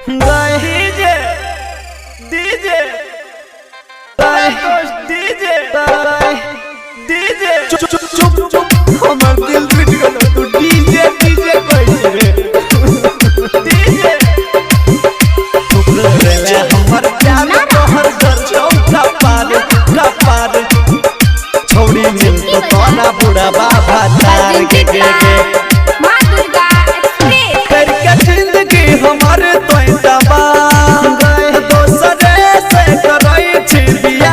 DJ DJ DJ DJ चुप चुप चुप हमर दिल टूट गलो तू डीजे डीजे कइसे रे डीजे टुकड़े हमर प्यार तोहर घर चौका पार छोड़ी मिल तो तोना बुढ़ा बाबा तार के मां दुर्गा एक्सप्रेस करके जिंदगी हमारे तो दबा गए दोसरे से करई छी बिया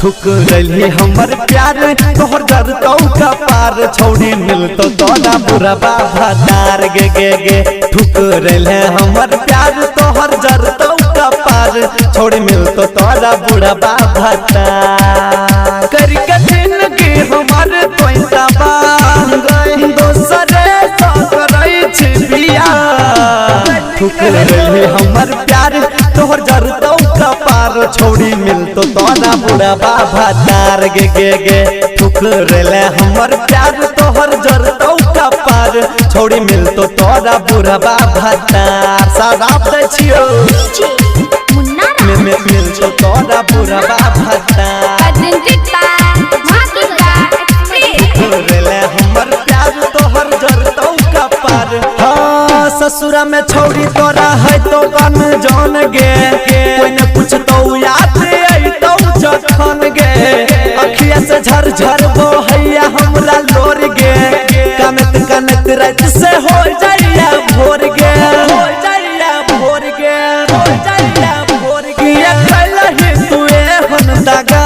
ठुकरली हमर प्यार तोहर घर चौका पार छोड़ी मिल तो तोना बुढ़ा बाबा तार गे ठुकरले हमर प्यार तोहर घर चौका पार छोड़ी मिल तो तोरा बुढ़ा बाबा तार करके जिंदगी हमारे तो दबा गए दोसरे से करई छी बिया ठुकरली हमर प्यार तोहर घर चौका पार छोड़ी मिल तो तोरा बुढ़ा बाबा तार गे ठुकरले हमर प्यार तोहर घर चौका पार छोड़ी मिल तो तोरा बुढ़ा बाबा तार शराब दै छियो मुन्ना मिल तो तोरा बुढ़ा बाबा तार मां दुर्गा एक्सप्रेस ठुकरले हमर प्यार तोहर घर चौका पार हाँ ससुरा में छोड़ी तोरा है तो कन जान गे कोई न पूछतो याद आई तो जखन गे अखिया से झर झर बहैया हमरा लोर गे कनत कनत रात से हो जाइया भोर गे हो जाइया भोर गे हो जाइया भोर गे ये कलही तू एहन दगा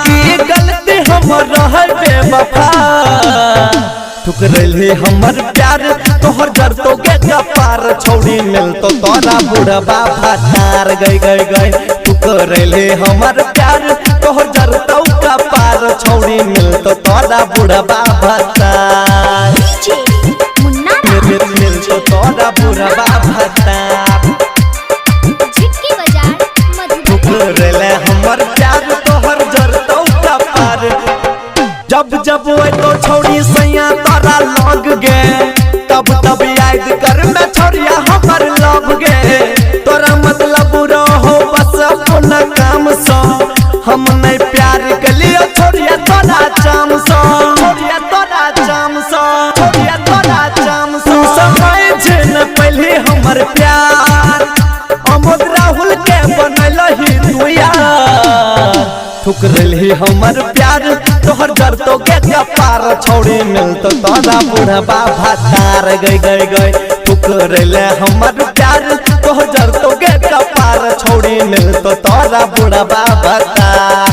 की गलती हमर रहल बेवफा ठुकरली हमर प्यार तोहर घर तो गे पार छोड़ी मिल तो तोरा बुढ़ा बाबा तार गई ठुकरली हमर प्यार तोहर घर तो पार छोड़ी मिल तो तोरा बुढ़ा बाबा तार मुन्ना मिल तो तोरा बुढ़ा बाबा तार झिटकी बाजार मधुबनी ठुकरले हमर प्यार तोहर घर तो पार जब जब तो छोड़ी सैया तारा लग गे तब याद कर मैं छोड़िया हमर लव गे तोरा मतलब रहो बस अपना काम सो हम नहीं प्यार के लिए छोड़िया तोरा चाम सो छोड़िया तोरा चाम सो छोड़िया तोरा चाम सो समझ न पहले हमर प्यार अमोद राहुल के बनलही तू यार ठुकरली हमर प्यार तोहर घर तो गे पार छोड़ी मिल तो तोरा बुढ़ा बाबा तार गई ठुकरले हमर प्यार तोहर घर तो गे पार छोड़ी मिल तो तोरा बुढ़ा बाबा तार